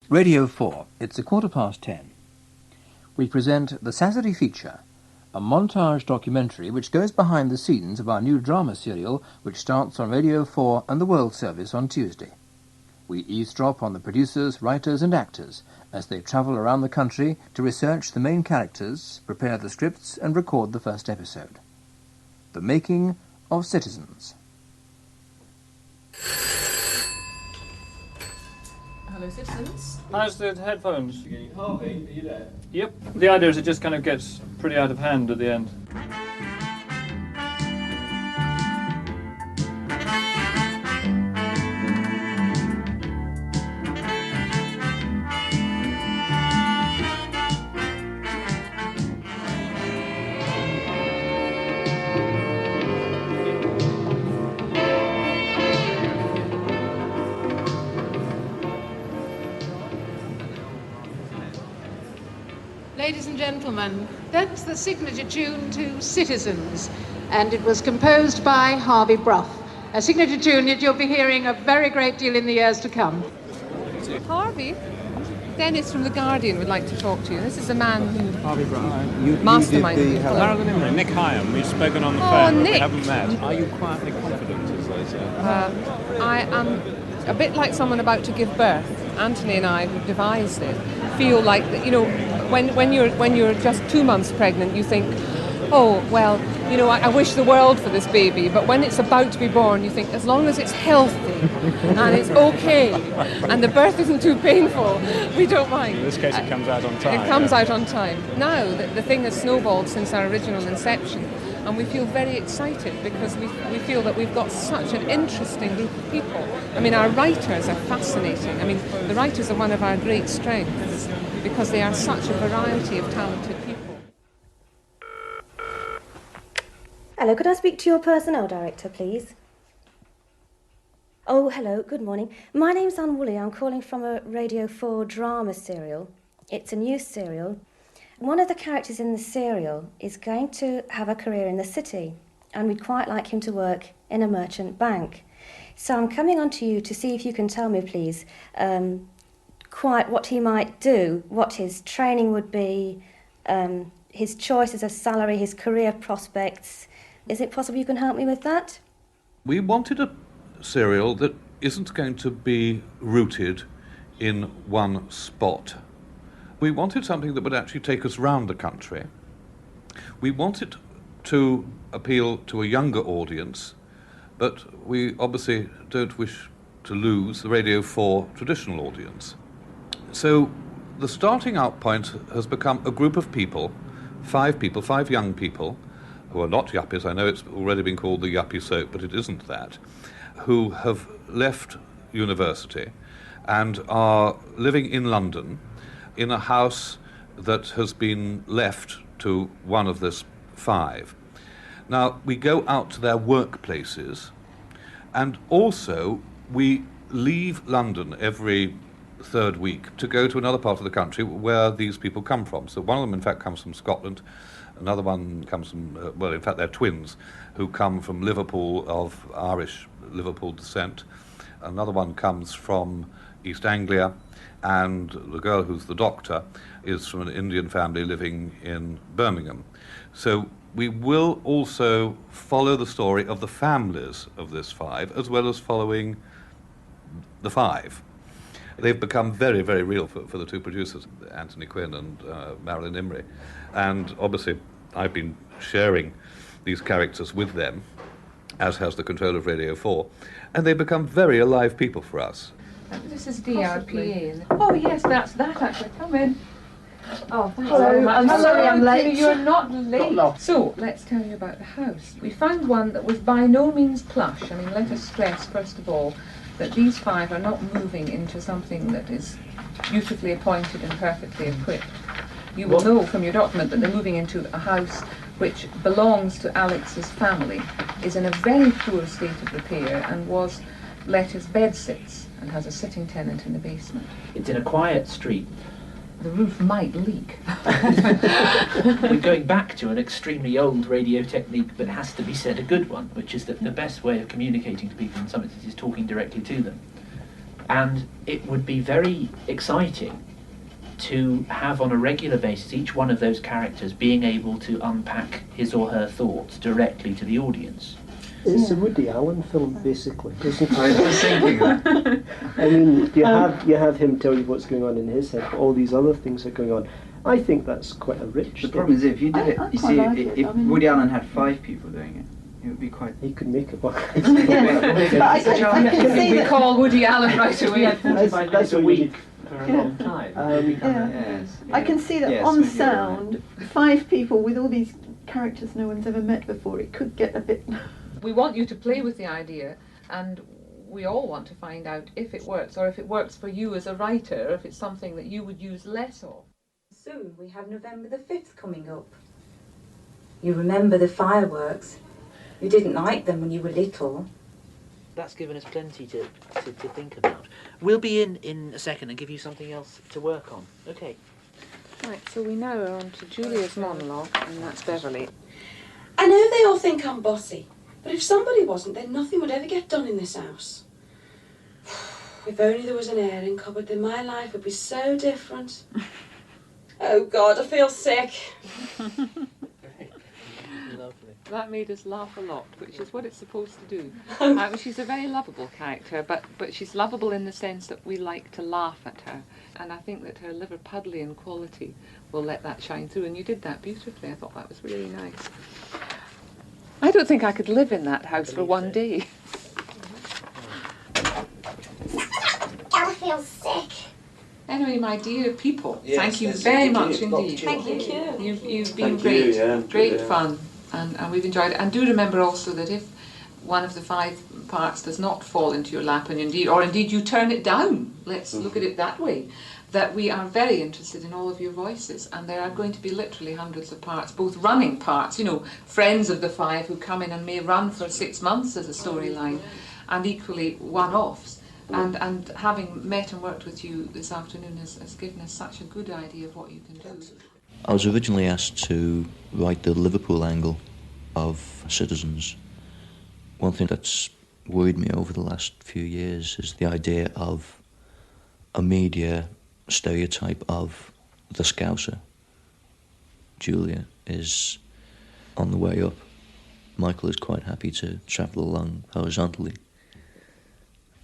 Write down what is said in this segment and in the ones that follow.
Radio 4, it's 10:15. We present the Saturday Feature, a montage documentary which goes behind the scenes of our new drama serial which starts on Radio 4 and the World Service on Tuesday. We eavesdrop on the producers, writers and actors as they travel around the country to research the main characters, prepare the scripts and record the first episode. The Making of Citizens. Hello, citizens. How's the headphones? Harvey, are you there? Yep. The idea is it just kind of gets pretty out of hand at the end. Ladies and gentlemen, that's the signature tune to Citizens, and it was composed by Harvey Brough. A signature tune that you'll be hearing a very great deal in the years to come. Harvey, Dennis from The Guardian would like to talk to you. This is a man who... Harvey Brough. Mastermind. Marilyn Imrie, Nick Hyam, we've spoken on the phone, but we haven't met. Are you quietly confident, as they say? I am a bit like someone about to give birth. Anthony and I, who devised it, feel like that, you know, when you're just 2 months pregnant, you think, oh, well, you know, I wish the world for this baby. But when it's about to be born, you think, as long as it's healthy and it's okay and the birth isn't too painful, we don't mind. In this case, it comes out on time. It comes out on time. Now, the thing has snowballed since our original inception, and we feel very excited because we feel that we've got such an interesting group of people. I mean, our writers are fascinating. I mean, the writers are one of our great strengths because they are such a variety of talented people. Hello, could I speak to your personnel director, please? Oh, hello, good morning. My name's Anne Woolley. I'm calling from a Radio 4 drama serial. It's a new serial. One of the characters in the serial is going to have a career in the city, and we'd quite like him to work in a merchant bank. So I'm coming on to you to see if you can tell me, please, quite what he might do, what his training would be, his choices of salary, his career prospects. Is it possible you can help me with that? We wanted a serial that isn't going to be rooted in one spot. We wanted something that would actually take us round the country. We wanted to appeal to a younger audience, but we obviously don't wish to lose the Radio 4 traditional audience. So the starting out point has become a group of people, 5 young people, who are not yuppies. I know it's already been called the yuppie soap, but it isn't that, who have left university and are living in London in a house that has been left to one of this 5. Now, we go out to their workplaces, and also we leave London every third week to go to another part of the country where these people come from. So one of them, in fact, comes from Scotland. Another one comes from, well, in fact, they're twins who come from Liverpool, of Irish Liverpool descent. Another one comes from East Anglia, and the girl who's the doctor is from an Indian family living in Birmingham. So we will also follow the story of the families of this 5, as well as following the 5. They've become very, very real for the 2 producers, Anthony Quinn and Marilyn Imrie. And obviously, I've been sharing these characters with them, as has the controller of Radio 4, and they've become very alive people for us. This is DRPA. Oh, yes, that's that, actually. Come in. Oh, thanks Hello, very much. I'm sorry I'm late. You're not late. So, let's tell you about the house. We found one that was by no means plush. I mean, let us stress, first of all, that these 5 are not moving into something that is beautifully appointed and perfectly equipped. You will know from your document that they're moving into a house which belongs to Alex's family, is in a very poor state of repair, and was let as bedsits, and has a sitting tenant in the basement. It's in a quiet street. The roof might leak. We're going back to an extremely old radio technique, but has to be said a good one, which is that the best way of communicating to people in some instances is talking directly to them. And it would be very exciting to have on a regular basis each one of those characters being able to unpack his or her thoughts directly to the audience. It's a Woody Allen film, basically, isn't it? I was just thinking that. I mean, you have him tell you what's going on in his head, but all these other things are going on. I think that's quite a rich The thing. problem is, if you did it, I you quite see, like if it. I mean- Woody Allen had 5 people doing it, it would be quite... He could make it work. But I can see We that. call Woody Allen right away. We had 45 minutes That's a what you week need. for a long time. Yes. I can see that Yes, on we do, sound, 5 people with all these characters no one's ever met before, it could get a bit... We want you to play with the idea, and we all want to find out if it works, or if it works for you as a writer, or if it's something that you would use less of. Soon we have November the 5th coming up. You remember the fireworks. You didn't like them when you were little. That's given us plenty to think about. We'll be in a second and give you something else to work on. Okay. Right, so we now are on to Julia's monologue, and that's Beverly. I know they all think I'm bossy, but if somebody wasn't, then nothing would ever get done in this house. If only there was an airing cupboard, then my life would be so different. Oh God, I feel sick. Lovely. That made us laugh a lot, which is what it's supposed to do. She's a very lovable character, but she's lovable in the sense that we like to laugh at her. And I think that her Liverpudlian quality will let that shine through. And you did that beautifully. I thought that was really nice. I don't think I could live in that house for one day. I feel sick. Anyway, my dear people, Yes, thank you yes, very thank much you. indeed. Thank you. You've been Thank great, you, yeah. great Yeah. fun, and we've enjoyed it. And do remember also that if one of the 5 parts does not fall into your lap, and indeed you turn it down, let's look at it that way, that we are very interested in all of your voices, and there are going to be literally hundreds of parts, both running parts, friends of the 5 who come in and may run for 6 months as a storyline, and equally one-offs. And having met and worked with you this afternoon has given us such a good idea of what you can do. I was originally asked to write the Liverpool angle of Citizens. One thing that's worried me over the last few years is the idea of a media stereotype of the Scouser. Julia is on the way up. Michael is quite happy to travel along horizontally.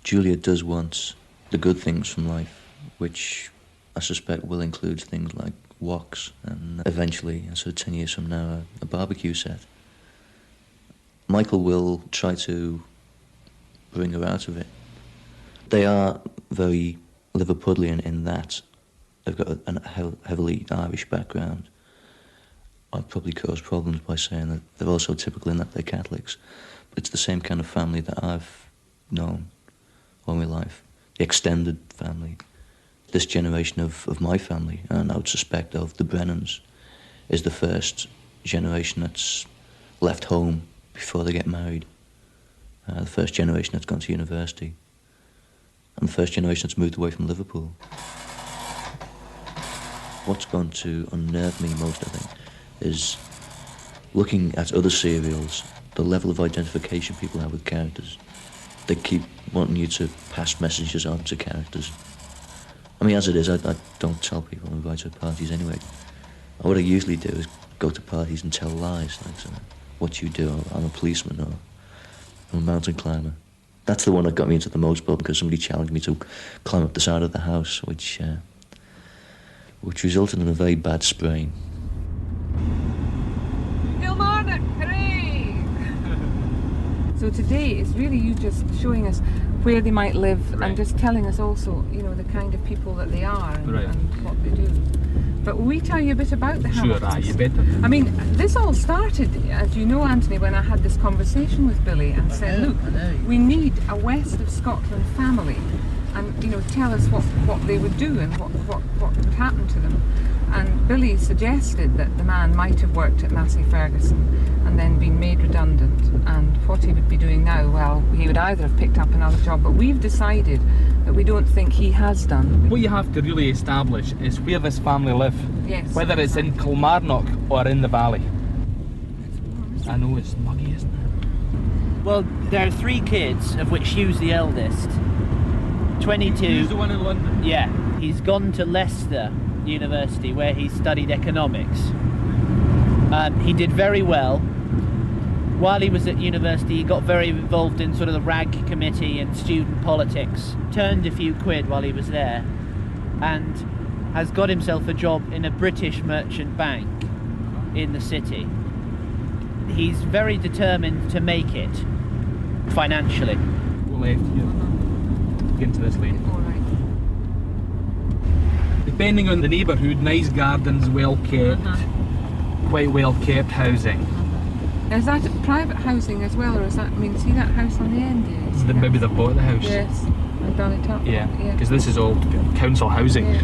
Julia does want the good things from life, which I suspect will include things like woks and eventually, so 10 years from now, a barbecue set. Michael will try to bring her out of it. They are very Liverpudlian in that they've got a heavily Irish background. I'd probably cause problems by saying that they're also typical in that they're Catholics. But it's the same kind of family that I've known all my life, the extended family. This generation of my family, and I would suspect of the Brennans, is the first generation that's left home before they get married. The first generation that's gone to university. And the first generation that's moved away from Liverpool. What's going to unnerve me most, I think, is looking at other serials, the level of identification people have with characters. They keep wanting you to pass messages on to characters. I mean, as it is, I don't tell people I'm invited to parties anyway. What I usually do is go to parties and tell lies, like so, what you do, I'm a policeman or I'm a mountain climber. That's the one that got me into the motorsport because somebody challenged me to climb up the side of the house, which resulted in a very bad sprain. So today it's really you just showing us where they might live and just telling us also, the kind of people that they are and what they do. But will we tell you a bit about the Hamiltons? You better. I mean, this all started, as you know, Anthony, when I had this conversation with Billy and said, look, we need a West of Scotland family, and tell us what they would do and what would happen to them. And Billy suggested that the man might have worked at Massey Ferguson and then been made redundant, and what he would be doing now, well, he would either have picked up another job, but we've decided that we don't think he has done. What you have to really establish is where this family live. Yes. Whether it's in Kilmarnock or in the valley. I know it's muggy, isn't it? Well, there are 3 kids, of which Hugh's the eldest. 22. He's the one in London? Yeah. He's gone to Leicester University where he studied economics. He did very well. While he was at university, he got very involved in sort of the RAG committee and student politics. Turned a few quid while he was there, and has got himself a job in a British merchant bank in the city. He's very determined to make it financially. Go left here. Get into this lane. Depending on the neighbourhood, nice gardens, well kept, quite well kept housing. Is that private housing as well, or is that, I mean, see that house on the end here? Maybe they've bought the house. Yes, and done it up. Yeah, because this is all council housing. Yes.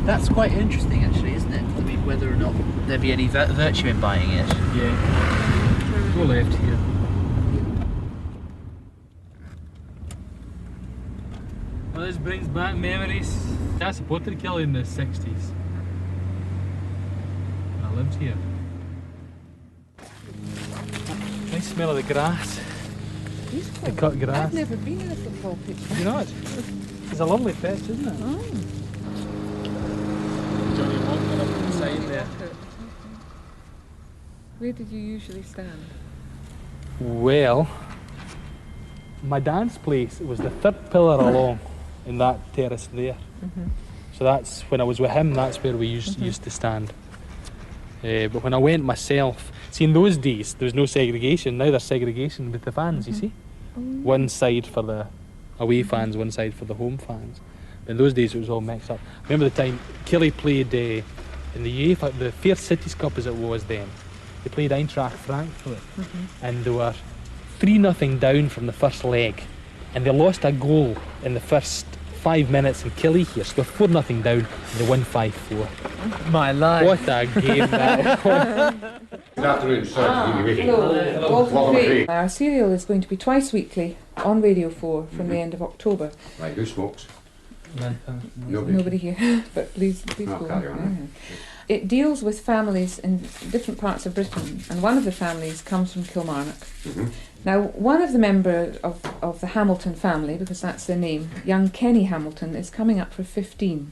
That's quite interesting, actually, isn't it? I mean, whether or not there'd be any virtue in buying it. Yeah. Go left here. Well, this brings back memories. That's a pottery kiln in the 60s. I lived here. Nice smell of the grass. The cut grass. I've never been in a football pitch. You know, it's a lovely pitch, isn't it? Oh. Johnny Walker up on the side there. Where did you usually stand? Well, my dance place was the third pillar along in that terrace there. So that's when I was with him. That's where we used to stand. But when I went myself, see, in those days there was no segregation. Now there's segregation with the fans. You see, one side for the away fans, one side for the home fans. In those days it was all mixed up. I remember the time Killie played in the UEFA, the Fair Cities Cup as it was then. They played Eintracht Frankfurt, and they were 3-0 down from the first leg, and they lost a goal in the first 5 minutes in Killie here, so they're 4-0 down, and they won 5-4. My life. What a game that was. Good afternoon, sir. Hello. Walter. Our serial is going to be twice weekly on Radio 4 from the end of October. Right, who smokes? Nobody here, but please go on. It deals with families in different parts of Britain, and one of the families comes from Kilmarnock. Now, one of the members of the Hamilton family, because that's their name, young Kenny Hamilton, is coming up for 15.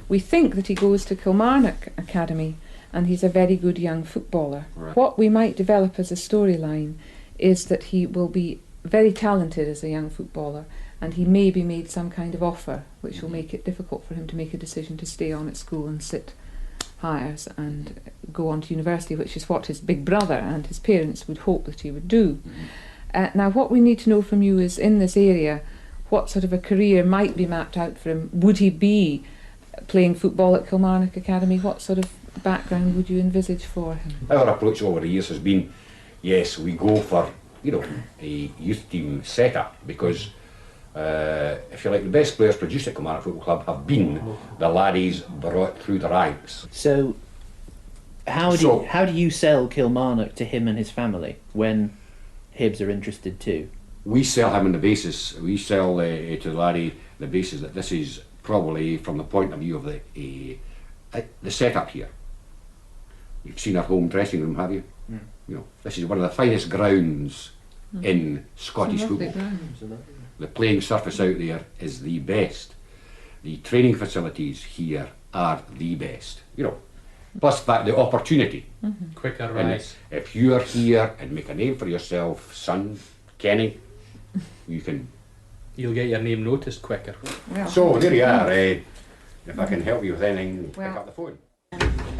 We think that he goes to Kilmarnock Academy, and he's a very good young footballer. What we might develop as a storyline is that he will be very talented as a young footballer, and he may be made some kind of offer which will make it difficult for him to make a decision to stay on at school and sit hires and go on to university, which is what his big brother and his parents would hope that he would do. Now, what we need to know from you is, in this area, what sort of a career might be mapped out for him. Would he be playing football at Kilmarnock Academy? What sort of background would you envisage for him? Our approach over the years has been, yes, we go for, a youth team setup, because if you like, the best players produced at Kilmarnock Football Club have been the laddies brought through the ranks. So, how do you sell Kilmarnock to him and his family when Hibs are interested too? We sell him on the basis, to the laddie the basis that this is probably from the point of view of the setup here. You've seen our home dressing room, have you? This is one of the finest grounds in Scottish football. The playing surface out there is the best. The training facilities here are the best. Plus the opportunity. Quicker rise. If you're here and make a name for yourself, son, Kenny, you'll get your name noticed quicker. Well, so there you are. If I can help you with anything, pick up the phone.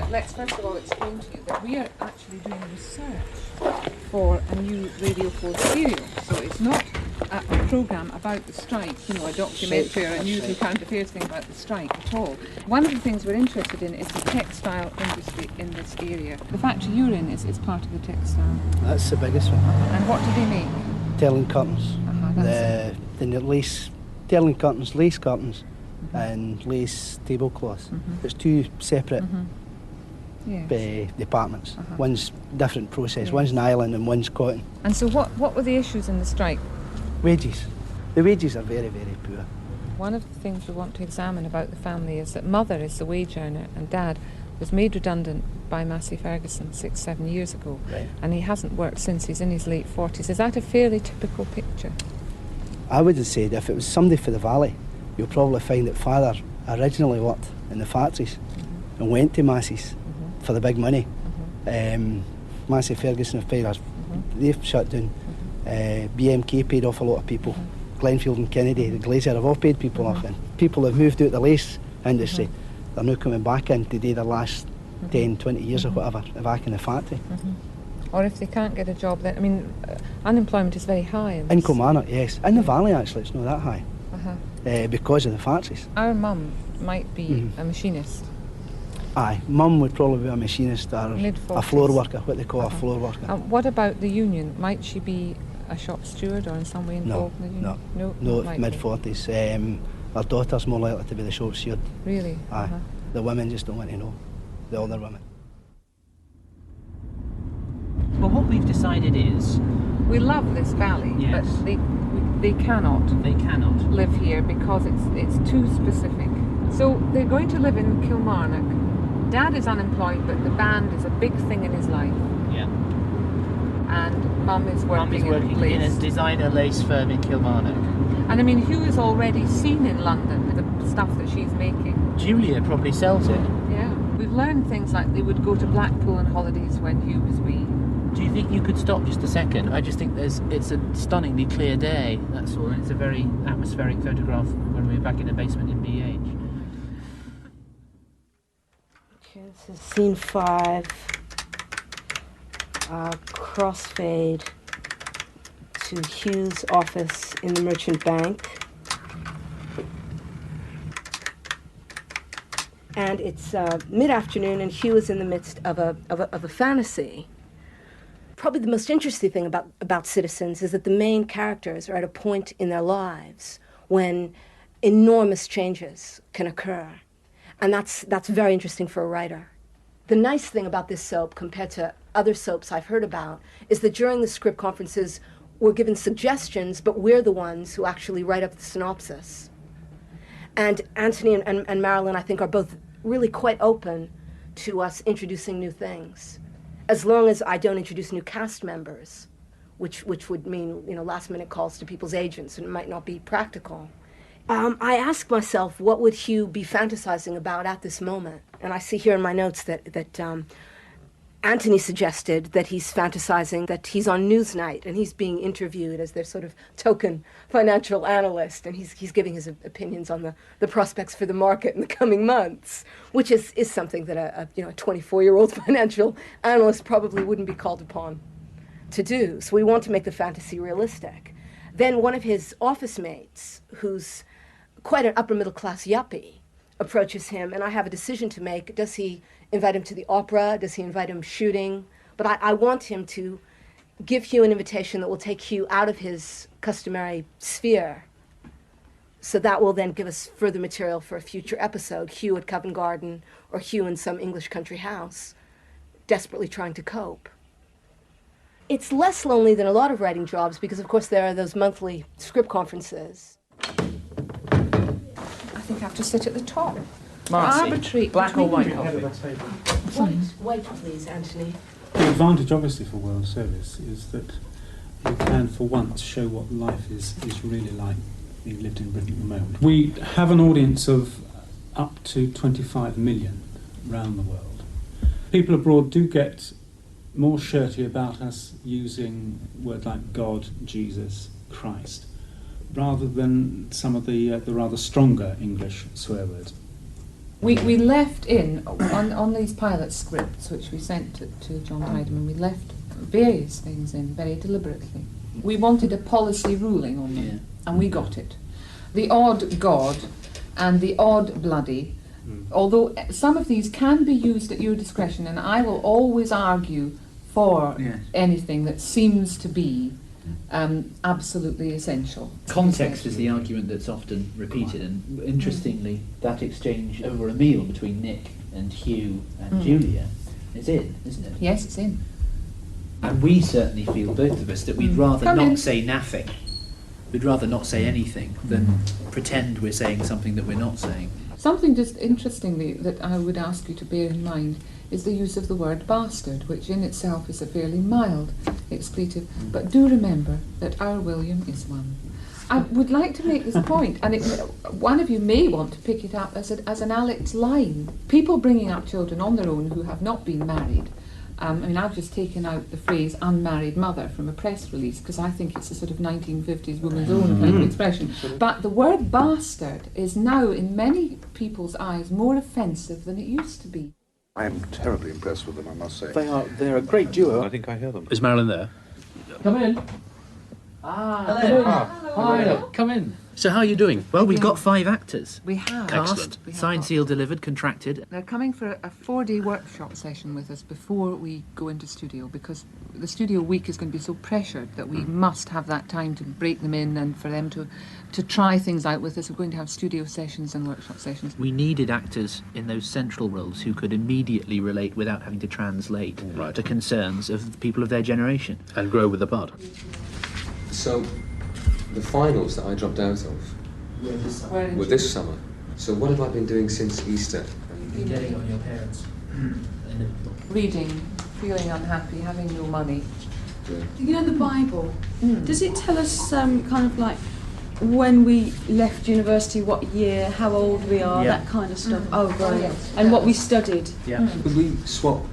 Let's first of all explain to you that we are actually doing research for a new Radio 4 serial. So it's not a programme about the strike, a documentary or a news and current affairs thing about the strike at all. One of the things we're interested in is the textile industry in this area. The factory you're in is part of the textile. That's the biggest one. And what do they make? Telling curtains. The lace, telling curtains, lace curtains, and lace tablecloths. There's two separate departments. One's different process. One's nylon and one's cotton. And so what were the issues in the strike? Wages. The wages are very, very poor. One of the things we want to examine about the family is that mother is the wage earner and dad was made redundant by Massey Ferguson 6-7 years ago. Right. And he hasn't worked since. He's in his late 40s. Is that a fairly typical picture? I would have said if it was somebody for the Valley, you'll probably find that father originally worked in the factories and went to Massey's for the big money. Massey Ferguson have paid us, they've shut down. BMK paid off a lot of people. Glenfield and Kennedy, the Glazier have all paid people off. And people have moved out the lace industry, they're now coming back in to do their last 10, 20 years or whatever, back in the factory. Or if they can't get a job, then, I mean, unemployment is very high. In Kilmarnock, yes. In the valley, actually, it's not that high. Because of the factories. Our mum might be a machinist. Aye, mum would probably be a machinist or a floor worker, what they call a floor worker. What about the union? Might she be a shop steward or in some way involved in the union? No, mid-40s. Her daughter's more likely to be the shop steward. Really? Aye. The women just don't want to know, the older women. Well, what we've decided is... We love this valley, but they cannot live here because it's too specific. So they're going to live in Kilmarnock. Dad is unemployed, but the band is a big thing in his life. Yeah. And Mum is working in a designer lace firm in Kilmarnock. And I mean, Hugh is already seen in London, the stuff that she's making. Julia probably sells it. Yeah. We've learned things like they would go to Blackpool on holidays when Hugh was wee. Do you think you could stop just a second? I just think it's a stunningly clear day, that's all, and it's a very atmospheric photograph when we're back in the basement in BH. Okay, this is scene 5. Crossfade to Hugh's office in the Merchant Bank. And it's mid-afternoon, and Hugh is in the midst of a fantasy. Probably the most interesting thing about Citizens is that the main characters are at a point in their lives when enormous changes can occur. And that's very interesting for a writer. The nice thing about this soap, compared to other soaps I've heard about, is that during the script conferences, we're given suggestions, but we're the ones who actually write up the synopsis. And Anthony and Marilyn, I think, are both really quite open to us introducing new things, as long as I don't introduce new cast members, which would mean, last-minute calls to people's agents, and it might not be practical. I ask myself, what would Hugh be fantasizing about at this moment? And I see here in my notes that Anthony suggested that he's fantasizing that he's on Newsnight and he's being interviewed as their sort of token financial analyst, and he's giving his opinions on the prospects for the market in the coming months, which is something that a 24-year-old financial analyst probably wouldn't be called upon to do. So we want to make the fantasy realistic. Then one of his office mates, who's quite an upper-middle-class yuppie, approaches him, and I have a decision to make. Does he invite him to the opera? Does he invite him shooting? But I want him to give Hugh an invitation that will take Hugh out of his customary sphere. So that will then give us further material for a future episode, Hugh at Covent Garden or Hugh in some English country house, desperately trying to cope. It's less lonely than a lot of writing jobs because, of course, there are those monthly script conferences. I think I have to sit at the top. Marcy, arbitrary. black or white coffee? White, please, Anthony. The advantage, obviously, for World Service is that you can, for once, show what life is really like being lived in Britain at the moment. We have an audience of up to 25 million around the world. People abroad do get more shirty about us using words like God, Jesus, Christ, rather than some of the rather stronger English swear words. We left in, on these pilot scripts, which we sent to John Heidemann, we left various things in very deliberately. We wanted a policy ruling on them, and we got it. The odd God and the odd bloody, although some of these can be used at your discretion, and I will always argue for anything that seems to be absolutely essential. Context is the argument that's often repeated, and interestingly, that exchange over a meal between Nick and Hugh and Julia is in, isn't it? Yes, it's in. And we certainly feel, both of us, that we'd rather not say nothing. We'd rather not say anything than pretend we're saying something that we're not saying. Something just interestingly that I would ask you to bear in mind is the use of the word bastard, which in itself is a fairly mild expletive. But do remember that our William is one. I would like to make this point, and one of you may want to pick it up as an Alex line. People bringing up children on their own who have not been married. I've just taken out the phrase unmarried mother from a press release because I think it's a sort of 1950s woman's own kind of expression. But the word bastard is now, in many people's eyes, more offensive than it used to be. I am terribly impressed with them, I must say. They're a great duo. I think I hear them. Is Marilyn there? Come in. Hello. Hi. Come in. So how are you doing? Well, we've got 5 actors. We have. Cast, signed, sealed, delivered, contracted. They're coming for a 4-day workshop session with us before we go into studio, because the studio week is going to be so pressured that we must have that time to break them in and for them to try things out with us. We're going to have studio sessions and workshop sessions. We needed actors in those central roles who could immediately relate without having to translate to concerns of the people of their generation. And grow with the part. So, the finals that I dropped out of were this summer. So what have I been doing since Easter? Been getting on your parents. Reading, feeling unhappy, having no money. You know the Bible, does it tell us kind of like when we left university, what year, how old we are, that kind of stuff? Oh, right. Yes. And what we studied? Yeah. Could we swap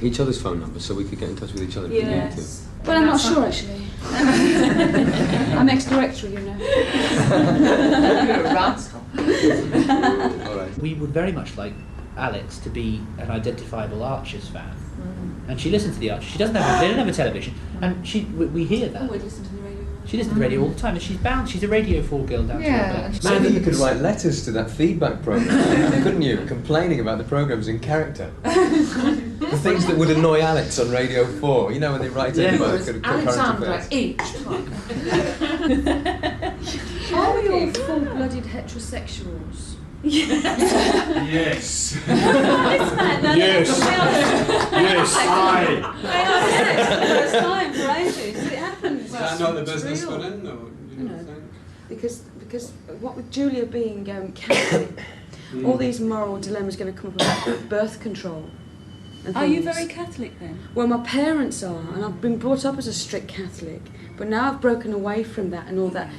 each other's phone numbers so we could get in touch with each other if we needed to? Well, I'm not sure actually. I'm ex-director, you know. You're a rascal. We would very much like Alex to be an identifiable Archers fan. And she listens to the Archers. They don't have a television. And we hear that. Oh, we listen to the radio. She listens to the radio all the time, and she's bound. She's a Radio 4 girl down to her back. Maybe you could write letters to that feedback programme, couldn't you? Complaining about the programmes in character. The things that would annoy Alex on Radio 4, you know, when they write in about the current Alexandra affairs. H. Are we all full-blooded heterosexuals? Yes. Yes. Yes, I. First time for ages. It happens. Is that not the business we're in, or you No. think? Because what with Julia being Catholic, all these moral dilemmas are going to come up about birth control. Are you very Catholic then? Well, my parents are, and I've been brought up as a strict Catholic. But now I've broken away from that and all that.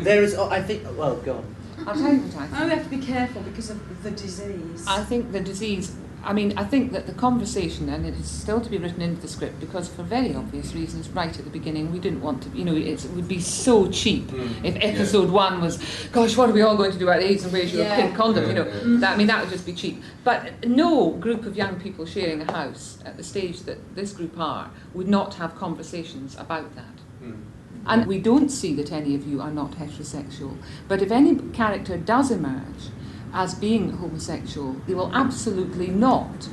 There is, I think, well, go on. I'll tell you what I think. We have to be careful because of the disease. I think the disease, I think that the conversation, and it is still to be written into the script, because for very obvious reasons, right at the beginning, we didn't want to, it would be so cheap if episode 1 was, gosh, what are we all going to do about AIDS and where's your pink condom, that would just be cheap. But no group of young people sharing a house at the stage that this group are would not have conversations about that. And we don't see that any of you are not heterosexual. But if any character does emerge as being homosexual, they will absolutely not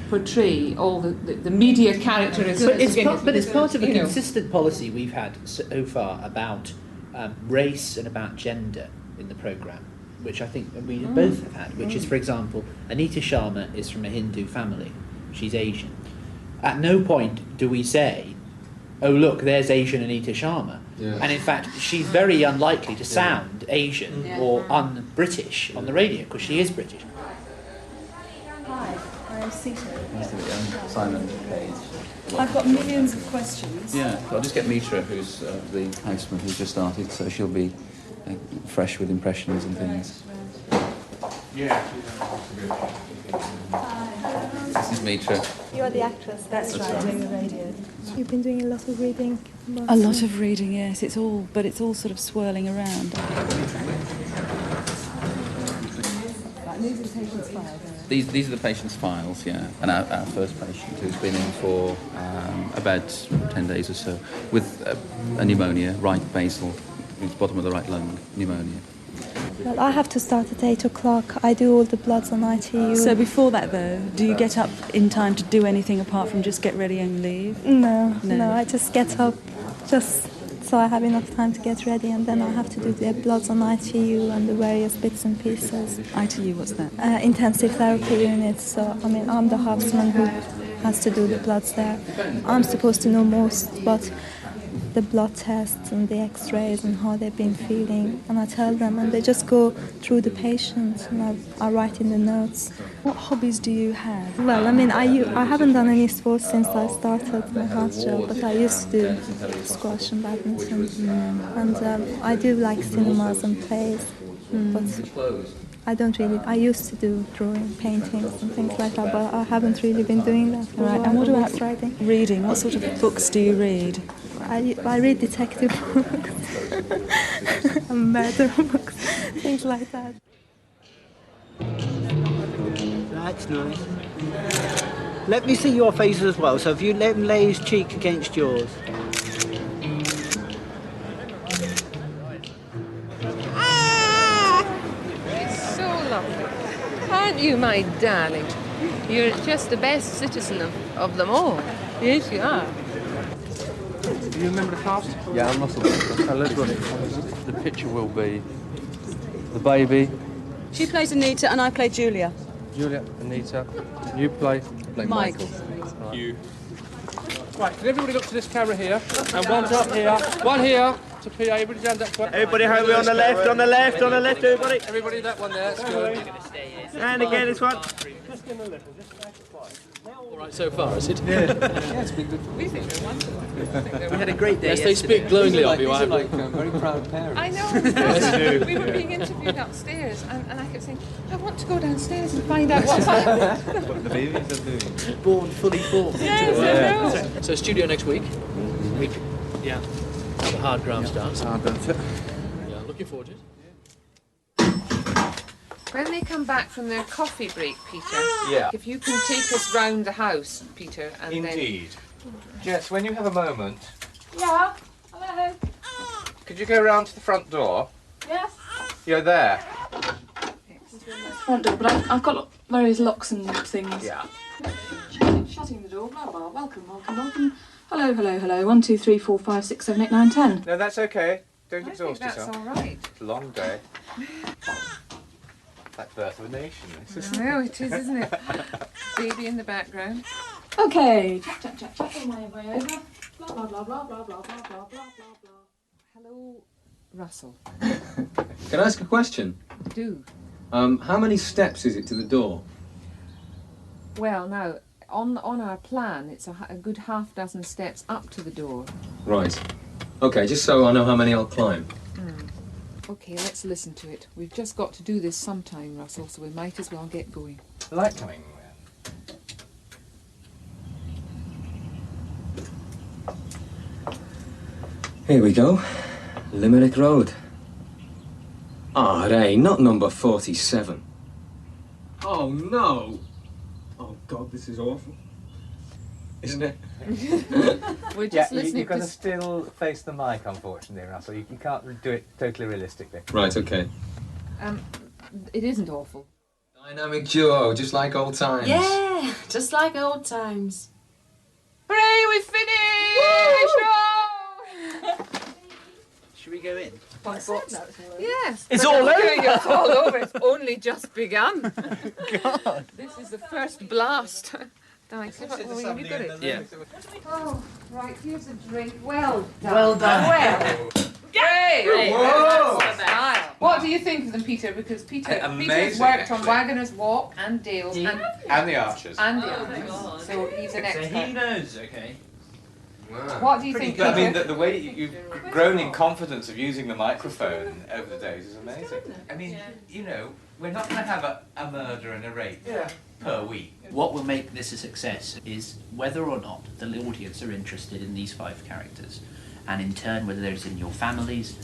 portray all the media characteristics. But it's part of a consistent policy we've had so far about race and about gender in the programme, which I think we both have had, which is, for example, Anita Sharma is from a Hindu family. She's Asian. At no point do we say, oh look, there's Asian Anita Sharma. Yeah. And in fact, she's very unlikely to sound Asian or un-British on the radio, because she is British. Hi, I'm Sita. Nice to meet you. Simon Page. I've got millions of questions. Yeah, so I'll just get Mitra, who's the houseman who's just started, so she'll be fresh with impressions and things. Yeah. This is Mitra. You're the actress. That's right, doing the radio. You've been doing a lot of reading. A lot of reading, yes. It's all sort of swirling around. These are the patient's files, yeah. And our first patient, who's been in for about 10 days or so, with a pneumonia, right basal, it's bottom of the right lung, pneumonia. Well, I have to start at 8 o'clock. I do all the bloods on ITU. So before that, though, do you get up in time to do anything apart from just get ready and leave? No, I just get up just so I have enough time to get ready, and then I have to do the bloods on ITU and the various bits and pieces. ITU, what's that? Intensive therapy unit. So, I'm the houseman who has to do the bloods there. I'm supposed to know most, but the blood tests and the x-rays and how they've been feeling, and I tell them, and they just go through the patient, and I write in the notes. What hobbies do you have? Well, I mean, I haven't done any sports since I started my house job, but I used to do squash and badminton. And I do like cinemas and plays, but I don't really. I used to do drawing, paintings and things like that, but I haven't really been doing that. Right, and what about writing? Reading? What sort of books do you read? I read detective books, and murder books, things like that. That's nice. Let me see your face as well, so if you let him lay his cheek against yours. It's so lovely. Aren't you, my darling? You're just the best citizen of them all. Yes, you are. Do you remember the cast? Yeah, I'm Russell. So let's run it. The picture will be the baby. She plays Anita and I play Julia. Julia, Anita, you play Michael. You. Right, can everybody look to this camera here? And one's up here. One here to PA. Everybody stand up. Everybody home on the left, on the left, on the left, everybody. Everybody, that one there. That's good. And again, this one. All right, so far, is it? Yeah. Yeah, it's been good. We think they're wonderful. We had a great day. Yes, they speak glowingly of you. I'm like very proud parents. I know. We were being interviewed upstairs, and I kept saying, I want to go downstairs and find out what's happening. What the babies are doing. Born, fully formed. Yes, I know. So studio next week. Yeah. The hard graft starts. Hard graft. Yeah, looking forward to it. When they come back from their coffee break, Peter, Yeah. if you can take us round the house, Peter, and Indeed. Jess, when you have a moment, Yeah. Hello. could you go round to the front door? Yes. You're there. Front door, but I've got various locks and things. Yeah. Shutting the door. Blah blah. Welcome, welcome, welcome. Hello, hello, hello. 1, 2, 3, 4, 5, 6, 7, 8, 9, 10. No, that's okay. Don't exhaust that's yourself. all right. It's a long day. Like birth of a nation, this is. No, it is, isn't it? Baby in the background. Okay. Chat, chat, chat, chat. On my way over. Blah blah blah blah blah blah blah blah blah blah. Hello, Russell. Can I ask a question? Do. How many steps is it to the door? Well, now, on our plan, it's a good half dozen steps up to the door. Right. Okay, just so I know how many I'll climb. Okay, let's listen to it. We've just got to do this sometime, Russell, so we might as well get going. Light coming. Here we go. Limerick Road. Ah, Ray, not number 47. Oh, no! Oh, God, this is awful. Isn't it? We're just listening you've got to to still face the mic, unfortunately, Russell. You can't do it totally realistically. Right, okay. It isn't awful. Dynamic duo, just like old times. Yeah, just like old times. Hooray, we finished! Should we go in? Yes. It's but all now over. It's all over. It's only just begun. God. This is the first blast. Have you got it? Yeah. Oh, right, here's a drink. Well done. Well done. Well. Yay! Whoa. Style. What do you think of them, Peter? Because Peter's Amazing, worked on actually. Wagoner's Walk and Dale's and the Archers. And the Archers. So he's an expert. he knows, okay. Wow. What do you think, But I mean, Peter? the way you've grown in confidence of using the microphone over the days is amazing. I mean, you know, we're not going to have a murder and a rape per week. What will make this a success is whether or not the audience are interested in these 5 characters, and in turn whether it's in your families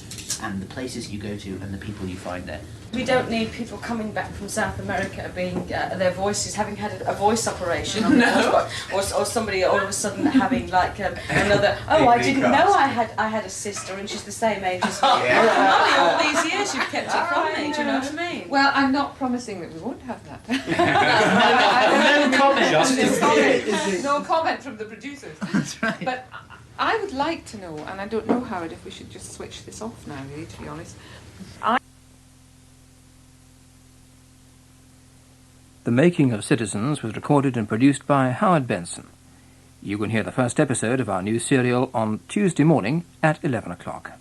and the places you go to and the people you find there. We don't need people coming back from South America being their voices having had a voice operation, or somebody all of a sudden having like another. Oh, I didn't know I had a sister and she's the same age as me. All these years you've kept it from me. Do you know what I mean? Well, I'm not promising that we won't have that. No comment. No comment from the producers. That's right. But I would like to know, and I don't know, Howard, if we should just switch this off now, really, to be honest. The Making of Citizens was recorded and produced by Howard Benson. You can hear the first episode of our new serial on Tuesday morning at 11 o'clock.